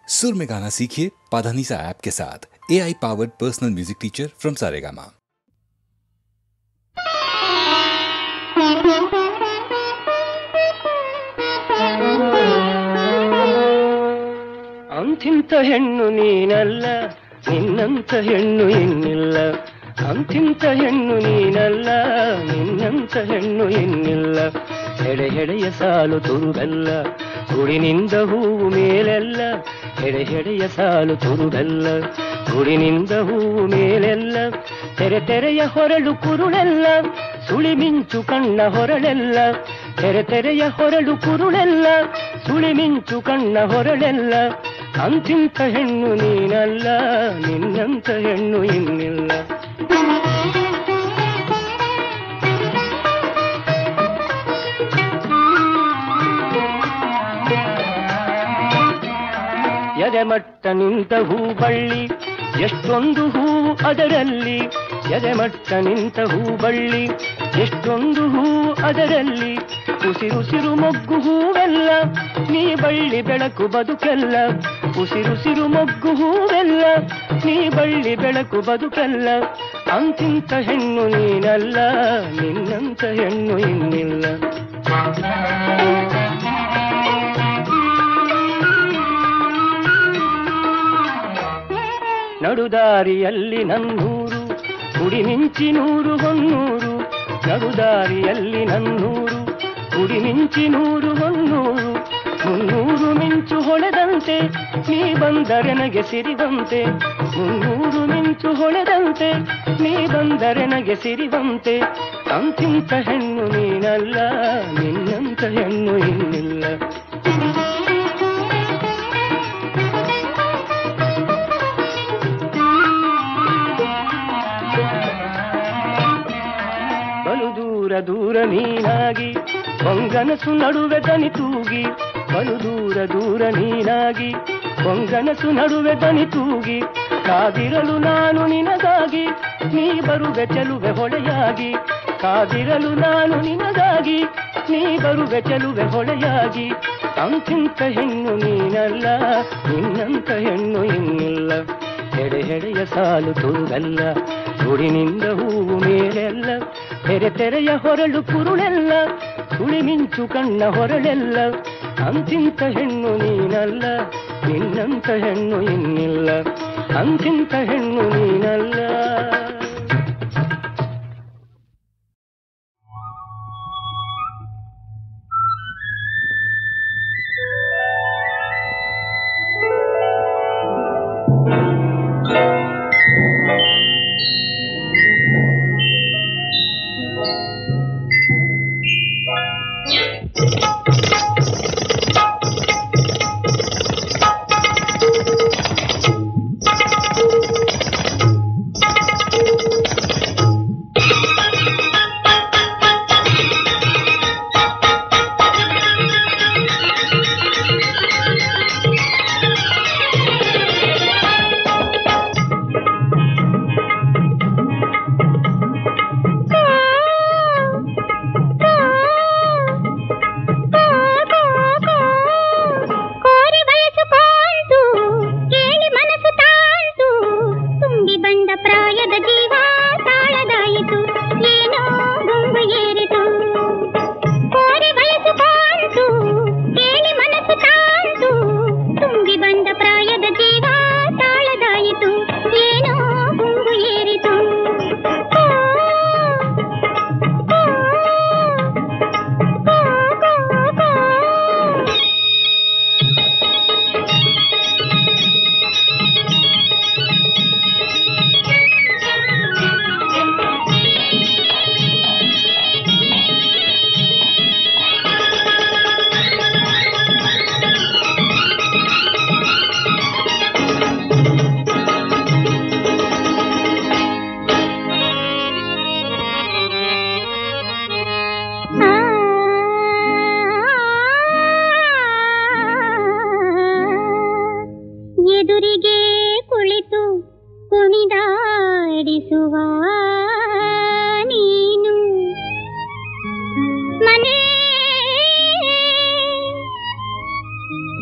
सुर में गाना सीखिए पाधानीसा ऐप के साथ। AI powered personal music teacher from Saregama. ಅಂತಿಂತ ಹೆಣ್ಣು ನೀನಲ್ಲ, ನಿನ್ನಂತ ಹೆಣ್ಣು ಇನ್ನಿಲ್ಲ. ಅಂತಿಂತ ಹೆಣ್ಣು ನೀನಲ್ಲ, ನಿನ್ನಂತ ಹೆಣ್ಣು ಇನ್ನಿಲ್ಲ. ಹೆಡೆ ಹೆಡೆಯ ಸಾಲು ತುರುಬೆಲ್ಲ, ಗುಡಿನಿಂದ ಹೂವು ಮೇಲೆಲ್ಲ. ಹೆಡೆ ಹೆಡೆಯ ಸಾಲು ತುರುಬೆಲ್ಲ, ಗುಡಿನಿಂದ ಹೂವು ಮೇಲೆಲ್ಲ. ತೆರೆ ತೆರೆಯ ಹೊರಳು ಕುರುಳೆಲ್ಲ, ಸುಳಿ ಮಿಂಚು ಕಣ್ಣ ಹೊರಳೆಲ್ಲ. ತೆರೆ ತೆರೆಯ ಹೊರಳು ಕುರುಳೆಲ್ಲ, ಸುಳಿ ಮಿಂಚು ಕಣ್ಣ ಹೊರಳೆಲ್ಲ. ಅಂತಿಂತ ಹೆಣ್ಣು ನೀನಲ್ಲ, ನಿನ್ನಂತ ಹೆಣ್ಣು ಇನ್ನಿಲ್ಲ. ಎದೆಮಟ್ಟ ನಿಂತ ಹೂಬಳ್ಳಿ, ಎಷ್ಟೊಂದು ಹೂವು ಅದರಲ್ಲಿ. ಎದೆಮಟ್ಟ ನಿಂತ ಹೂಬಳ್ಳಿ, ಎಷ್ಟೊಂದು ಹೂವು ಅದರಲ್ಲಿ. ಉಸಿರುಸಿರು ಮೊಗ್ಗು ಹೂವೆಲ್ಲ, ನೀ ಬಳ್ಳಿ ಬೆಳಕು ಬದುಕೆಲ್ಲ. ಉಸಿರುಸಿರು ಮೊಗ್ಗು ಹೂವೆಲ್ಲ, ನೀ ಬಳ್ಳಿ ಬೆಳಕು ಬದುಕೆಲ್ಲ. ಅಂತಿಂತ ಹೆಣ್ಣು ನೀನಲ್ಲ, ನಿನ್ನಂತ ಹೆಣ್ಣು ಇನ್ನಿಲ್ಲ. ನಡುದಾರಿಯಲ್ಲಿ ನನ್ನೂರು, ಕುಡಿ ಮಿಂಚಿ ನೂರು ಹೊನ್ನೂರು. ನಡುದಾರಿಯಲ್ಲಿ ನನ್ನೂರು, ಕುಡಿ ಮಿಂಚಿ ನೂರು ಹೊನ್ನೂರು. ಮುನ್ನೂರು ಮಿಂಚು ಹೊಳೆದಂತೆ, ನೀ ಬಂದರೆ ನಗೆ ಸಿರಿವಂತೆ. ಮುನ್ನೂರು ಮಿಂಚು ಹೊಳೆದಂತೆ, ನೀ ಬಂದರೆ ನಗೆ ಸಿರಿವಂತೆ. ಅಂತಿಂತ ಹೆಣ್ಣು ನೀನಲ್ಲ, ನಿನ್ನಂತ ಹೆಣ್ಣು ಇನ್ನಿಲ್ಲ. ಬಲು ದೂರ ದೂರ ನೀನಾಗಿ, ಕೊಂಗನಸು ನಡುವೆ ದನಿ ತೂಗಿ. ಬಲು ದೂರ ದೂರ ನೀನಾಗಿ, ಕೊಂಗನಸು ನಡುವೆ ದನಿ ತೂಗಿ. ಕಾದಿರಲು ನಾನು ನಿನಗಾಗಿ, ನೀ ಬರುವೆ ಚೆಲುವೆ ಹೊಳೆಯಾಗಿ. ಕಾದಿರಲು ನಾನು ನಿನಗಾಗಿ, ನೀ ಬರುವೆ ಚೆಲುವೆ ಹೊಳೆಯಾಗಿ. ಅಂತಿಂತ ಹೆಣ್ಣು ನೀನಲ್ಲ, ನಿನ್ನಂತ ಹೆಣ್ಣು ಇನ್ನಿಲ್ಲ. ಹೆಡೆ ಹೆಡೆಯ ಸಾಲು ತುರುಗಲ್ಲ, ಗುಡಿನಿಂದ ಹೂವು ಮೇಲೆಲ್ಲ. ತೆರೆ ತೆರೆಯ ಹೊರಳು ಕುರುಳೆಲ್ಲ, ಸುಳಿ ಮಿಂಚು ಕಣ್ಣ ಹೊರಳೆಲ್ಲ. ಅಂತಿಂತ ಹೆಣ್ಣು ನೀನಲ್ಲ, ನಿನ್ನಂತ ಹೆಣ್ಣು ಇನ್ನಿಲ್ಲ. ಅಂತಿಂತ ಹೆಣ್ಣು ನೀನಲ್ಲ.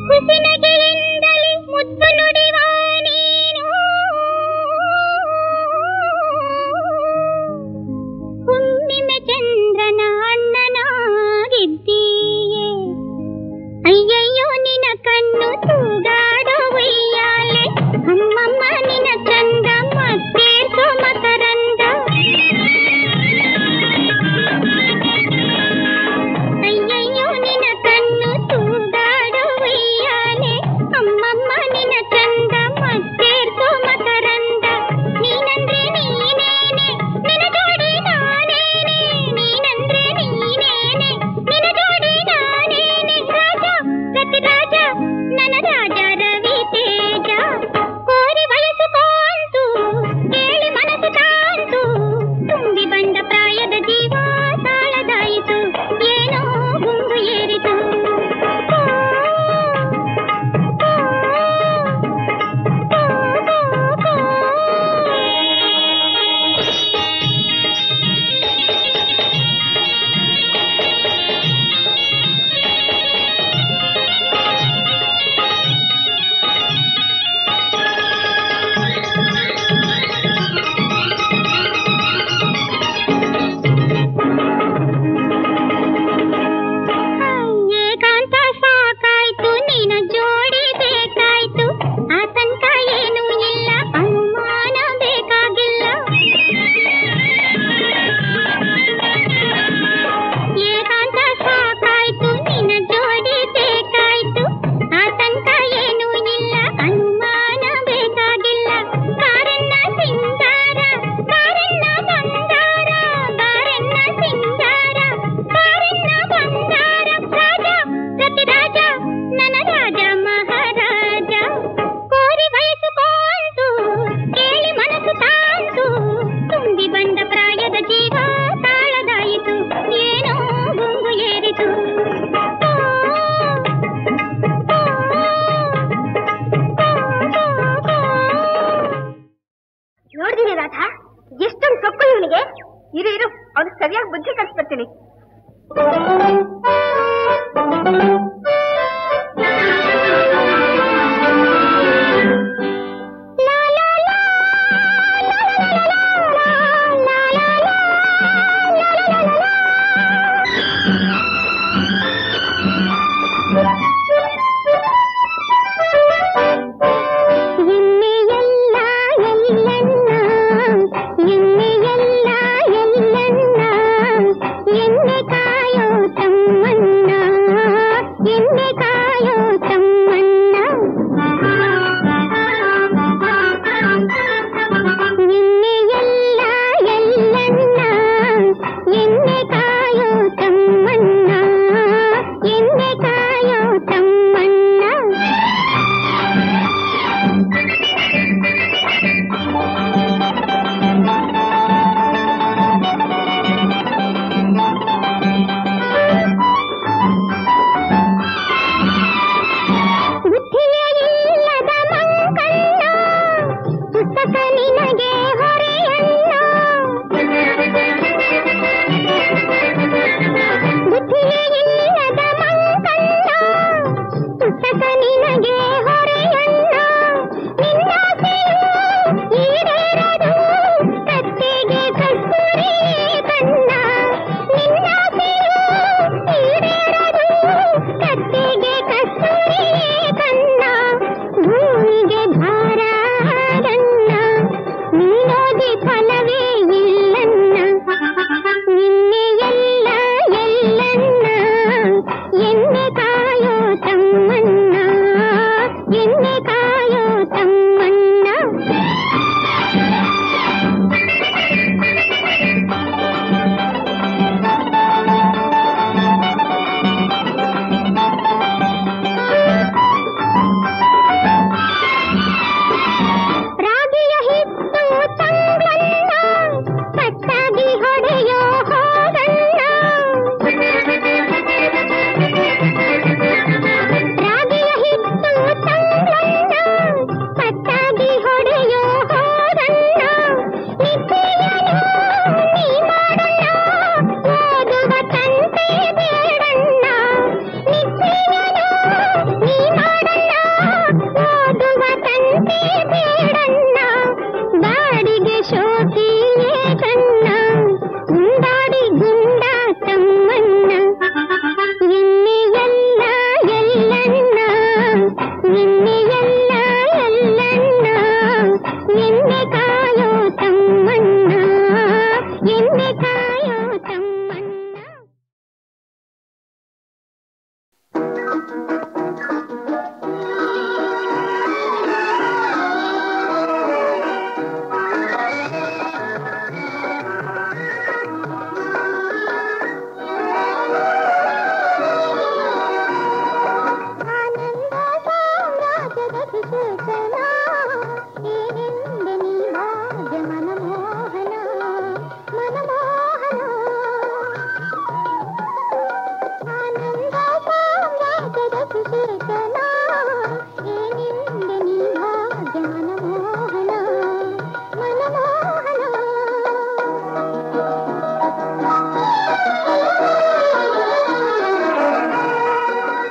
ಹುಸಿನಗೆಯಿಂದಲೇ ಮುದ್ದ ಚೆನ್ನಾಗಿ ಬುದ್ಧಿ ಕಲಿಸ್ಬಿಡ್ತೀನಿ.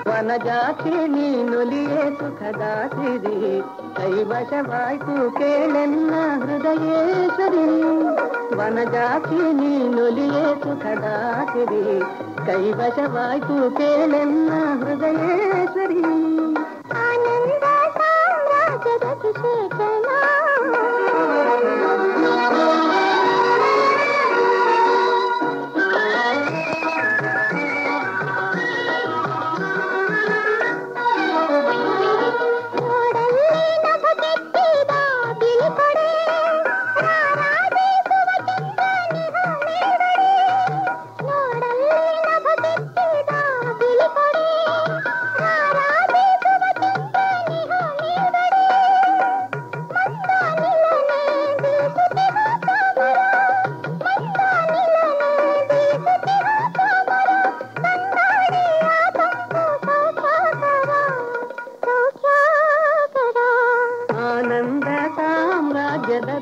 ವನಜಾತಿ ನೀನುಲಿಯೇ ಸುಖದಾಸಿರಿ ಕೈವಶವಾಯ್ತು ಕೇಳೆನ್ನ ಹೃದಯೇಶ್ವರಿ ವನಜಾತಿ ನೀನುಲಿಯೇ ಸುಖದಾಸಿರಿ ಕೈವಶವಾಯ್ತು ಕೇಳೆನ್ನ ಹೃದಯೇಶ್ವರಿ ಆನಂದ ಸಾಮ್ರಾಜ್ಯದ ಸುಶೇಷನ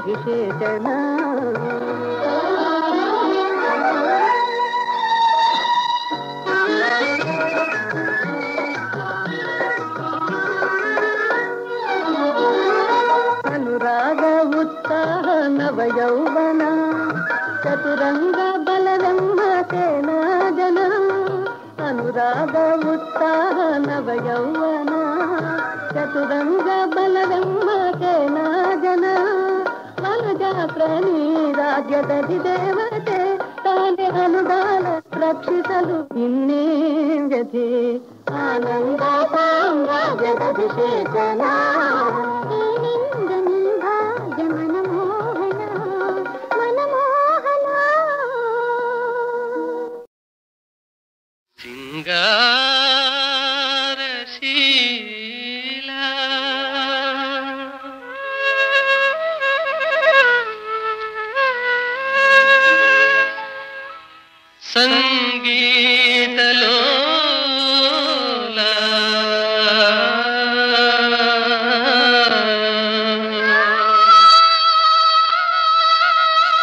ವಿಶೇಷಣ ಚತುರಂಗ ಬಲವೆಂಬ ಸೇನಾ ಜನ ಅನುರಾಗ ಉತ್ಸಾಹ ನವ ಯೌವನ ಚತುರಂಗ ಬಲವೆಂಬ ಸೇನಾ ಜನ ವನಜಾಪ್ರಣಿ ರಾಜ್ಯದಲ್ಲಿ ದೇವತೆ ತಾನೇ ಅನುದಾನ ರಕ್ಷಿಸಲು ಇನ್ನೇನ್ ವ್ಯಥೆ ಆನಂದ ಸಾಮ್ರಾಜ್ಯದ ವಿಶೇಷನ ಏನಿಂದ ನಿರ್ಭಾಗ್ಯ ಮನಮೋಹನ ಮನಮೋಹನ ಸಿಂಗಾರಶೀಲ ಸಂಗೀತಲೋಲ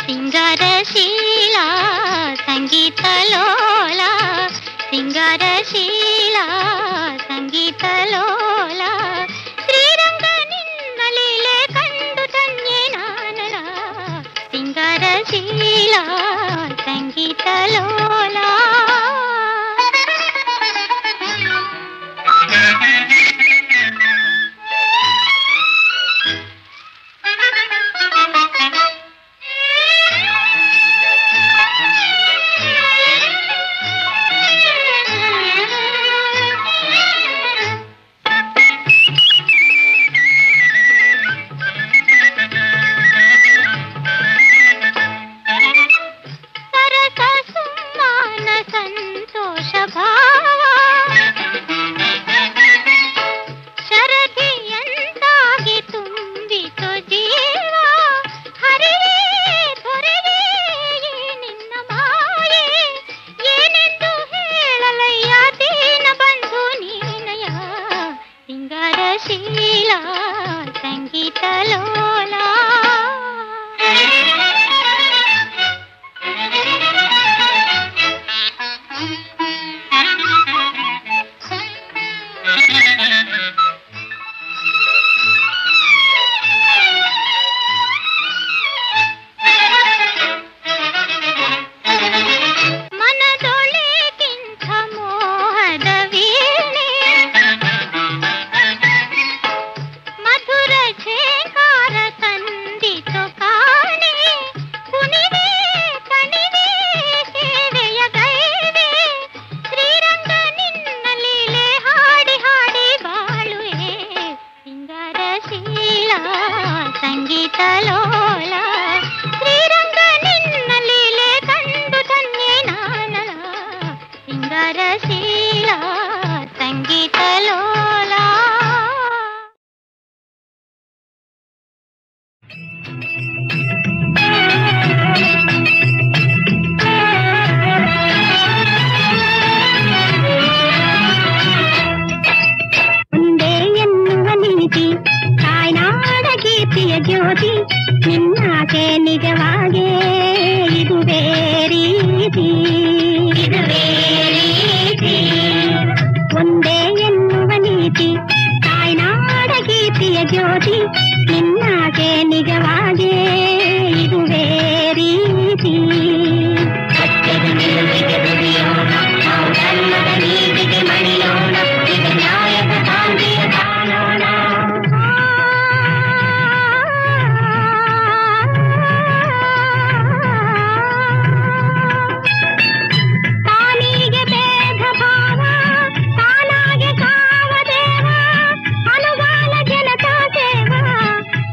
ಸಿಂಗಾರಶೀಲ ಸಂಗೀತಲೋಲ ಸಿಂಗಾರಶೀಲ ಸಂಗೀತಲೋಲ ಶ್ರೀರಂಗ ನಿನ್ನ ಲೀಲೆ ಕಂಡು ಧನ್ಯೆ ನಾನಲ ಸಿಂಗಾರಶೀಲ ಸಂಗೀತಲೋಲ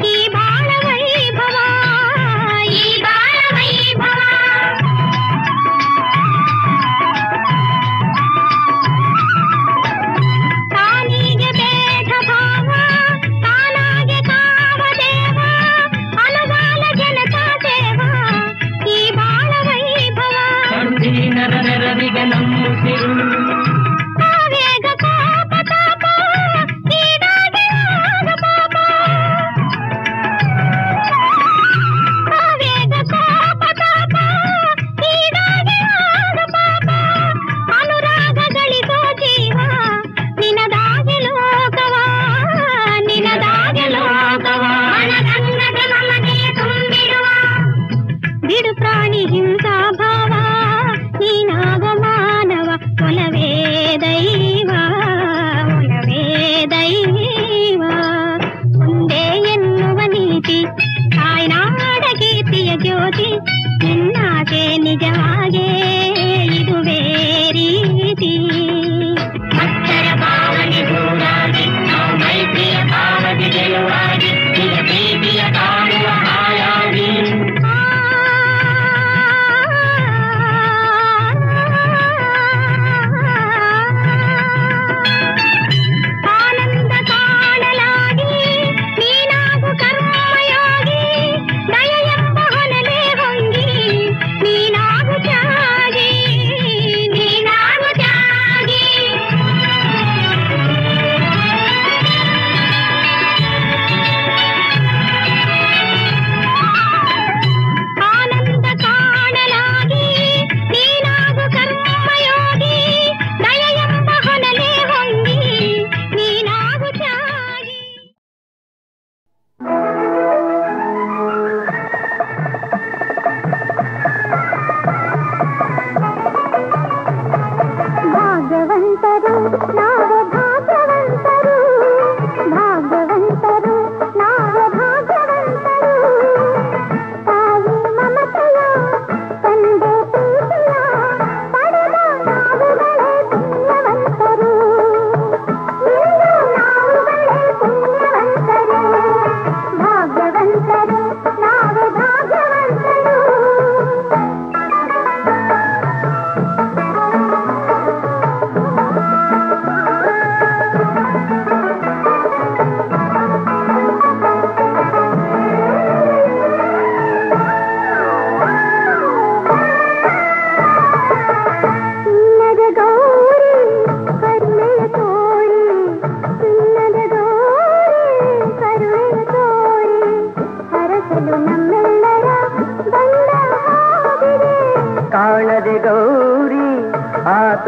ಈ ಬಾಳವೈ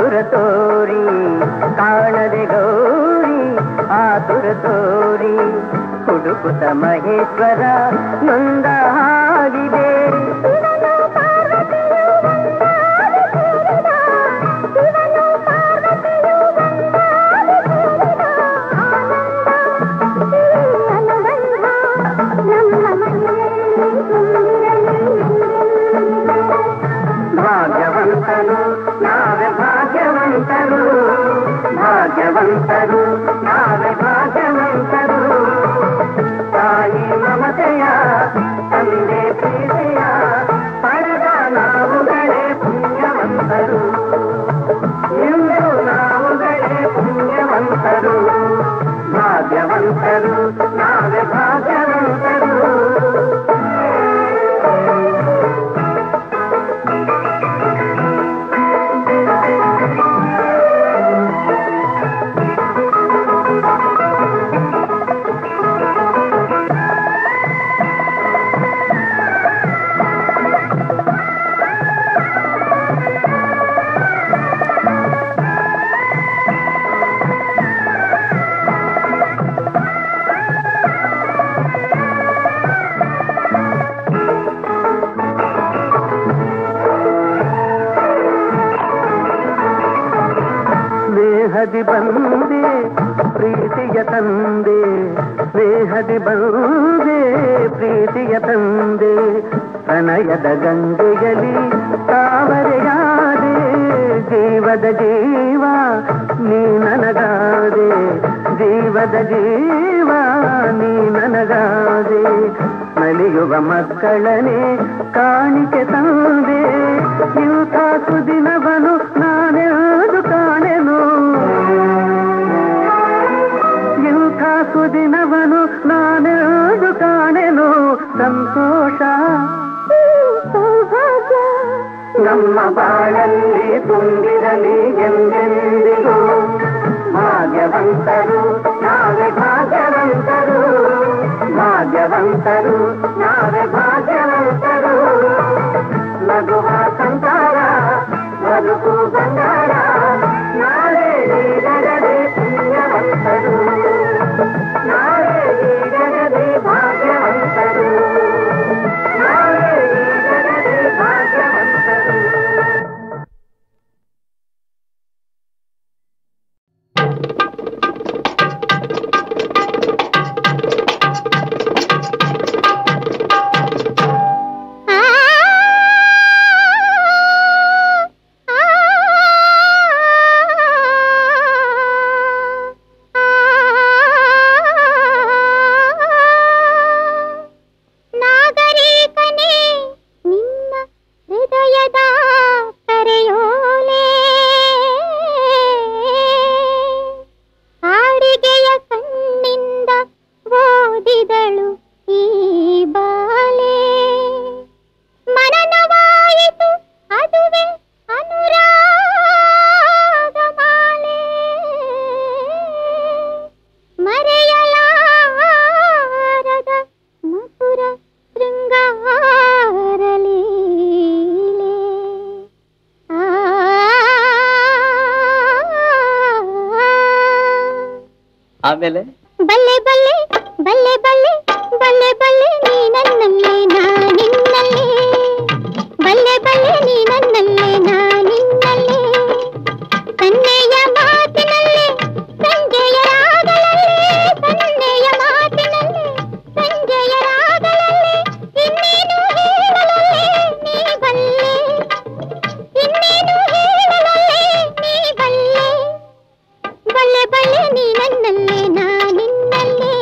ಆತುರ ತೋರಿ ಕಾಣದೆ ಗೌರಿ ಆತುರ ತೋರಿ ಹುಡುಕುತ್ತ ಮಹೇಶ್ವರ ನೊಂದ ಹಾಗಿದೆ. ಭಾಗ್ಯವಂತರು ನಾವೇ ಭಾಗ್ಯವಂತರು, ಭಾಗ್ಯವಂತರು ನಾವೇ ಭಾಗ್ಯವಂತರು. ತಾಯಿ ಮಮತೆಯ ತಂದೆ ಪ್ರೀತಿಯ ಪಡೆದ ನಾವುಗಳೇ ಪುಣ್ಯವಂತರು, ಎಂದು ನಾವುಗಳೇ ಪುಣ್ಯವಂತರು. ಭಾಗ್ಯವಂತರು ನಾವೇ ಭಾಗ್ಯವಂತರು. ಸ್ನೇಹದಿ ಬಂದೆ ಪ್ರೀತಿಯ ತಂದೆ, ಸ್ನೇಹದಿ ಬಂದೆ ಪ್ರೀತಿಯ ತಂದೆ. ಪ್ರಣಯದ ಗಂಗೆಯಲ್ಲಿ ತಾವರೆಯಾದೆ, ಜೀವದ ಜೀವ ನೀ ನನಗಾದೆ, ಜೀವದ ಜೀವ ನೀ ನನಗಾದೆ. ನಲಿಯುವ ಮಕ್ಕಳನೆ ಕಾಣಿಕೆ ತಂದೆ, ಇಂಥ ಸುದಿನವನು ನಾನೆಂದು ಕಾಣೆನು, ಇಂಥ ಸುದಿನವನು ನಾನೆಂದು ಕಾಣೆನು. ಸಂತೋಷ ಸೌಭಾಗ್ಯ ನಮ್ಮ ಬಾಳಲ್ಲಿ ತುಂಬಿರಲಿ ಎಂದೆಂದಿಗೂ. ಭಾಗ್ಯವಂತರು ನಾವೇ ಭಾಗ್ಯವಂತರು, ಭಾಗ್ಯವಂತರು ನಾವೇ ಭಾಗ್ಯವಂತರು. ನಗುವ ಸಂಸಾರ ಬದುಕು ಬಂಗಾರ, ನಾವೇ ಈಗಲೇ ಪುಣ್ಯವಂತರು, ನಾವೇ ಈಗಲೇ ಭಾಗ್ಯವಂತರು, ನಾವೇ ಈಗಲೇ ಭಾಗ್ಯವಂತರು. ಆಮೇಲೆ ಬಲ್ಲೆ ಬಲ್ಲೆ ಬಲ್ಲೆ ಬಲ್ಲೆ ಬಲ್ಲೆ ಬಲ್ಲೆ ನೀ ನನ್ನಲ್ಲೇ ನಾ ನಿನ್ನಲ್ಲೇ, ಬಲ್ಲೆ ಬಲ್ಲೆ ನೀ ನನ್ನಲ್ಲೇ ನಾ ನಿನ್ನಲ್ಲೇ. ಸನ್ನೆಯ ಮಾತಿನಲ್ಲೇ ಸಂಜೆಯ ರಾಗಲಲ್ಲೇ, ಸನ್ನೆಯ ಮಾತಿನಲ್ಲೇ ಸಂಜೆಯ ರಾಗಲಲ್ಲೇ. ಇನ್ನೇನು ಹೇಳಲಲ್ಲೇ ನೀ ಬಲ್ಲೆ, ಇನ್ನೇನು ಹೇಳಲಲ್ಲೇ ನೀ ಬಲ್ಲೆ. ಬಲ್ಲೆ ಬಲ್ಲೆ ನೀ ನನ್ನಲ್ಲೇ ನಾ ನಿನ್ನಲ್ಲೇ.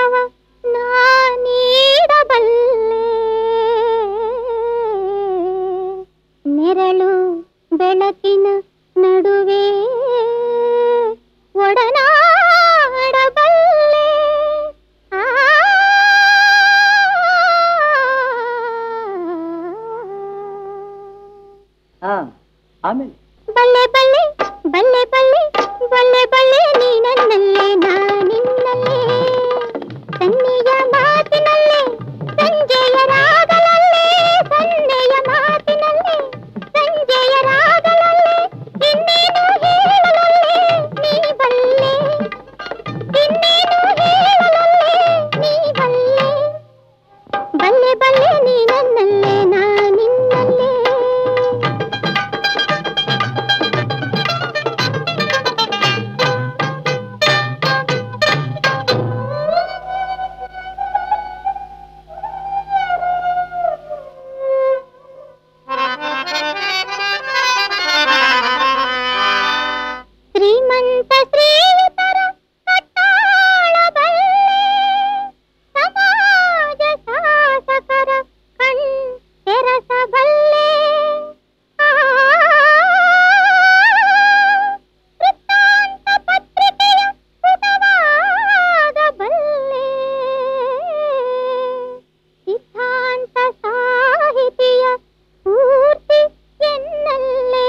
ಭಾವ ನಾನೀಡಬಲ್ಲೆ ನೆರಳು ಬೆಳಕಿನ ನಡುವೆ ಒಡನಾಡಬಲ್ಲೆ ಆಮೇಲೆ ಬಲ್ಲೆ ಬಲ್ಲೆ ಬಲ್ಲೆ ಬಲ್ಲೆ ಬಲ್ಲೆ ಬಲ್ಲೆ ನೀ ನನ್ನಲ್ಲೇ ನಾ ನಿನ್ನಲ್ಲೇ ಸನ್ನೆಯ ಮಾತಿನಲ್ಲೇ ಸಂಜೆಯ ರಾಗಲಲ್ಲೇ ಸನ್ನೆಯ ಮಾತಿನಲ್ಲೇ ಸಂಜೆಯ ರಾಗಲಲ್ಲೇ ಇನ್ನೇನು ಹೇಳಲಲ್ಲೇ ನೀ ಬಲ್ಲೆ ಇನ್ನೇನು ಹೇಳಲಲ್ಲೇ ನೀ ಬಲ್ಲೆ ಬಲ್ಲೆ ಬಲ್ಲೆ ನೀ ನನ್ನಲ್ಲೇ ನಾ ನಿನ್ನಲ್ಲೇ ಶ್ರೀಮಂತ ಶ್ರೀತರ ಕಟ್ಟಾಳಬಲ್ಲೆ ಸಮಾಜ ಶಾಸಕರ ಕಣ್ ತೆರಸಬಲ್ಲೆ ವೃತ್ತಾಂತ ಪತ್ರಿಕೆಯ ಪುಟವಾಗಬಲ್ಲೆ ಸಿದ್ಧಾಂತ ಸಾಹಿತಿಯ ಪೂರ್ತಿ ಎನ್ನಲ್ಲೇ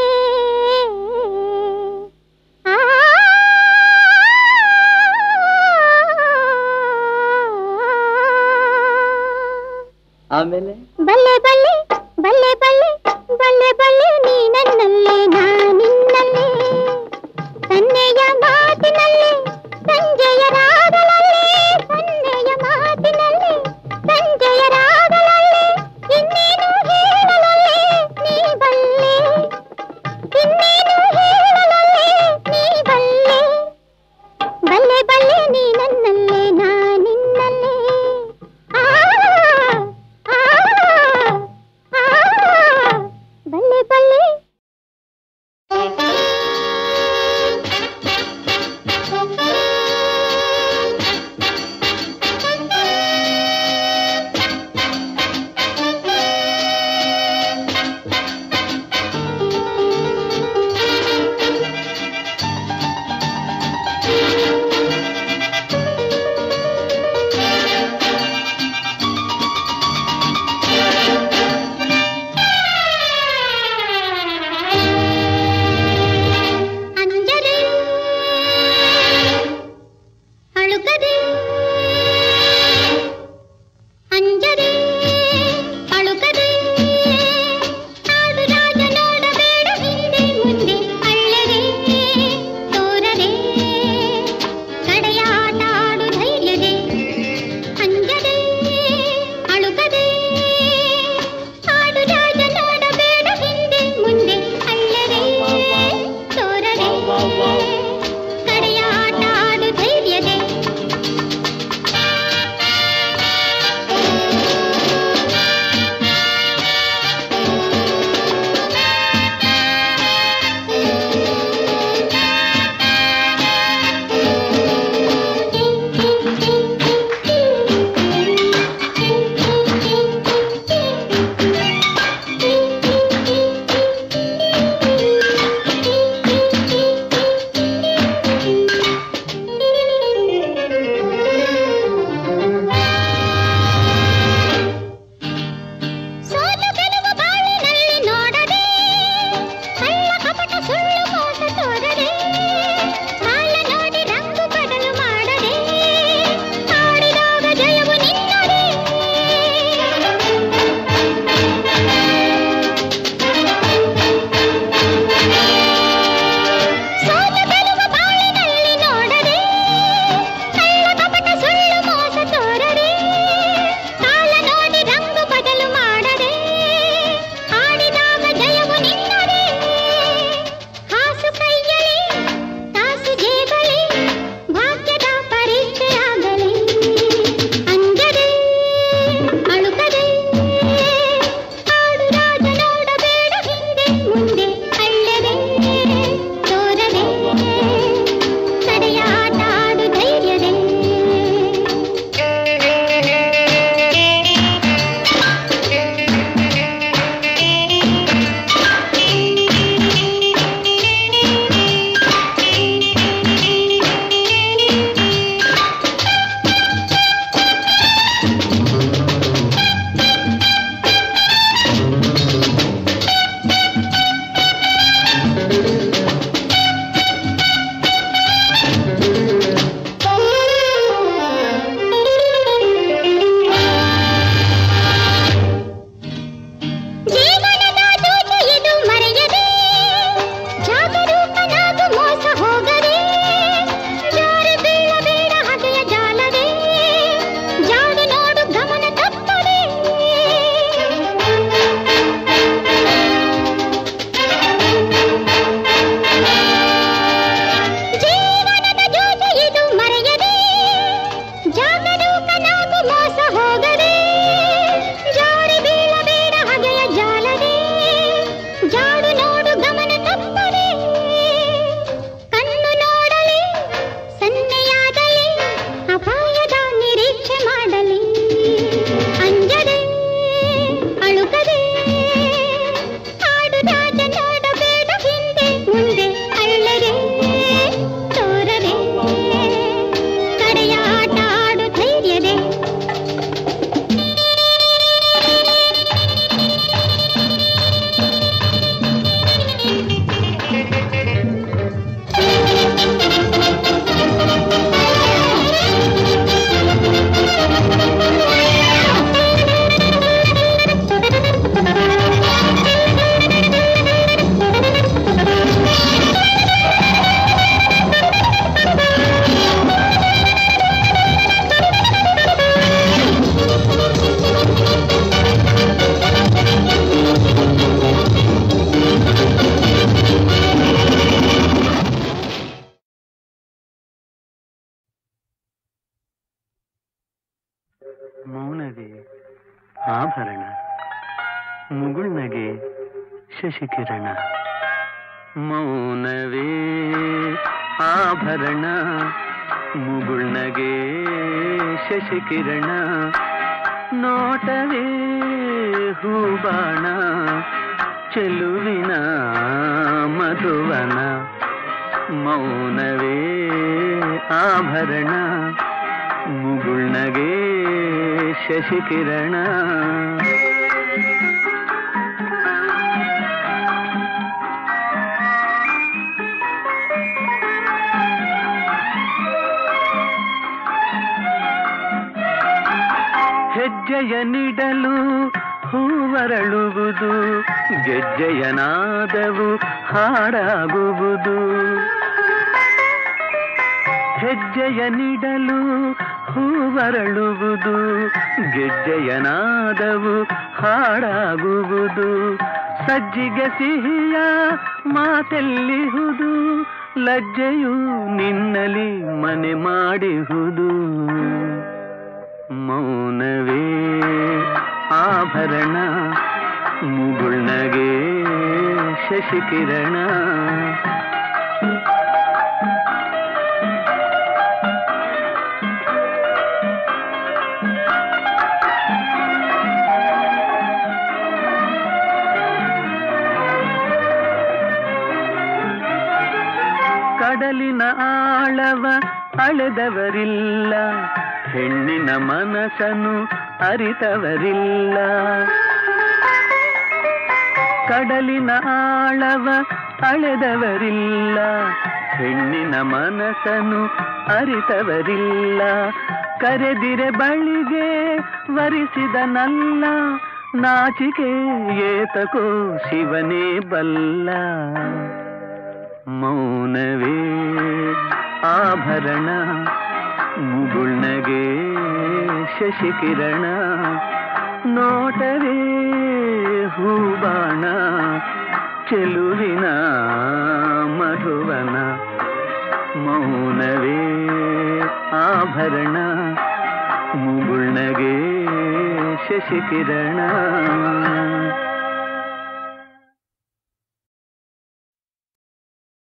ಆಮೇಲೆ ಬಲ್ಲೆ ಬಲ್ಲೆ ಬಲ್ಲೆ ಬಲ್ಲೆ ಬಲ್ಲೆ ಬಲ್ಲೆ ನೀ ನನ್ನಲ್ಲೇ ನಾ ನಿನ್ನಲ್ಲೇ ಸನ್ನೆಯ ಮಾತಿನಲ್ಲೇ ಸಂಜೆಯ ರಾಗಲಲ್ಲೇ ಸನ್ನೆಯ ಮಾತಿನಲ್ಲೇ ಸಂಜೆಯ ರಾಗಲಲ್ಲೇ ಇನ್ನೇನು ಹೇಳಲಲ್ಲೇ ನೀ ಬಲ್ಲೆ ಇನ್ನೇನು ಹೇಳಲಲ್ಲೇ ನೀ ಬಲ್ಲೆ ಬಲ್ಲೆ ಬಲ್ಲೆ ನೀ ನನ್ನಲ್ಲೇ ನಾ ನಿನ್ನಲ್ಲೇ ಬಲ್ಲೆ ಬಲ್ಲೆ ಮೋಸ ಹೋಗದೆ ಜಾರಿ ಬೀಳಬೇಡ ಹಗೆಯ ಜಾಲದೆ ಜಾಡು ನೋಡು ಗಮನ ತಪ್ಪದೆ ಕಣ್ಣು ನೋಡಲಿ ಸನ್ನೆಯಾಗಲಿ ಅಪಾಯದ ನಿರೀಕ್ಷೆ ಮಾಡಲಿ ಅಂಜದೆ ಅಳುಕದೆ ಆಡು ರಾಜ ನೋಡಬೇಡ ಹಿಂದೆ ಮುಂದೆ ಅಳ್ಳರೆ ತೋರದೆ ಕಡೆಯ ಆಟ ಆಡು ಧೈರ್ಯದೆ ಮೌನವೇ ಆಭರಣ ಮುಗುಳ್ನಗೆ ಶಶಿಕಿರಣ ಮೌನವೇ ಆಭರಣ ಮುಗುಳ್ನಗೆ ಶಶಿಕಿರಣ ನೋಟವೇ ಹೂಬಾಣ ಚೆಲುವಿನ ಮಧುವನ ಮೌನವೇ ಆಭರಣ ಮುಗುಳ್ನಗೆ ಶಶಿಕಿರಣ ಹೆಜ್ಜೆಯ ನೀಡಲು ಹೂವರಳುವುದು ಗೆಜ್ಜೆಯ ನಾದವು ಹಾಡಾಗುವುದು ಹೆಜ್ಜೆಯ ನೀಡಲು ಹೂವರಳುವುದು ಗೆಜ್ಜೆಯ ನಾದವು ಹಾಡಾಗುವುದು ಸಜ್ಜಿಗೆ ಸಿಹಿಯ ಮಾತೆಲ್ಲಿಹುದು ಲಜ್ಜೆಯು ನಿನ್ನಲಿ ಮನೆ ಮಾಡಿಹುದು ಮೌನವೇ ಆಭರಣ ಮುಗುಳ್ನಗೆ ಶಶಿಕಿರಣ ಕಡಲಿನ ಆಳವ ಅಳೆದವರಿಲ್ಲ ಹೆಣ್ಣಿನ ಮನಸ್ಸನ್ನು ಅರಿತವರಿಲ್ಲ ಕಡಲಿನ ಆಳವ ಅಳೆದವರಿಲ್ಲ ಹೆಣ್ಣಿನ ಮನಸ್ಸನ್ನು ಅರಿತವರಿಲ್ಲ ಕರೆದಿರೆ ಬಳಿಗೆ ವರಿಸಿದನಲ್ಲ ನಾಚಿಕೆ ಏತಕೋ ಶಿವನೇ ಬಲ್ಲ ಮೌನವೇ ಆಭರಣ ಮುಗುಳ್ನಗೆ ಶಶಿಕಿರಣ ನೋಟವೇ ಹೂಬಾಣ ಚೆಲುವಿನ ಮಧುವನ ಮೌನವೇ ಆಭರಣ ಮುಗುಳ್ನಗೆ ಶಶಿಕಿರಣ